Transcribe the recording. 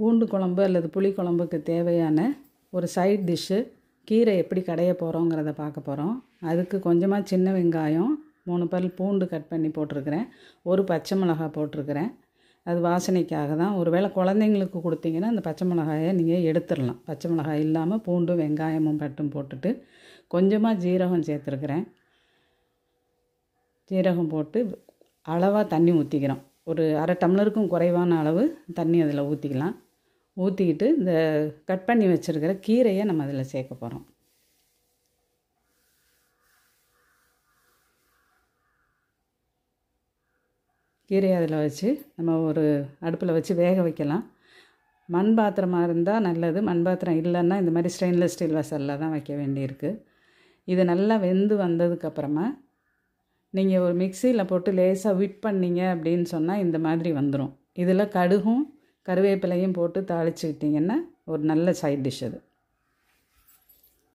பூண்டு குழம்பு அல்லது புளி குழம்புக்கு தேவையான ஒரு சைட் டிஷ்ஷு கீரை எப்படி கடைய போகிறோங்கிறத பார்க்க போகிறோம். அதுக்கு கொஞ்சமாக சின்ன வெங்காயம், 3 பல் பூண்டு கட் பண்ணி போட்டிருக்கிறேன், ஒரு பச்சை மிளகாய் போட்டிருக்கிறேன். அது வாசனைக்காக தான். ஒரு வேளை குழந்தைங்களுக்கு கொடுத்தீங்கன்னா அந்த பச்சை மிளகாயை நீங்கள் எடுத்துடலாம். பச்சை மிளகாய் இல்லாமல் பூண்டும் வெங்காயமும் மட்டும் போட்டுட்டு கொஞ்சமாக ஜீரகம் சேர்த்துருக்குறேன். ஜீரகம் போட்டு அளவாக தண்ணி ஊற்றிக்கிறோம். ஒரு அரை டம்ளருக்கும் குறைவான அளவு தண்ணி அதில் ஊற்றிக்கலாம். ஊற்றிக்கிட்டு இந்த கட் பண்ணி வச்சுருக்கிற கீரையை நம்ம அதில் சேர்க்க போகிறோம். கீரையை அதில் வச்சு நம்ம ஒரு அடுப்பில் வச்சு வேக வைக்கலாம். மண் பாத்திரமாக இருந்தால் நல்லது. மண் பாத்திரம் இல்லைன்னா இந்த மாதிரி ஸ்டெயின்லெஸ் ஸ்டீல் வெசலில் தான் வைக்க வேண்டியிருக்கு. இது நல்லா வெந்து வந்ததுக்கப்புறமா நீங்கள் ஒரு மிக்சியில் போட்டு லேசாக விட் பண்ணிங்க அப்படின்னு சொன்னால் இந்த மாதிரி வந்துடும். இதில் கடுகும் கருவேப்பிலையும் போட்டு தாளிச்சுக்கிட்டிங்கன்னா ஒரு நல்ல சைட் டிஷ் அது.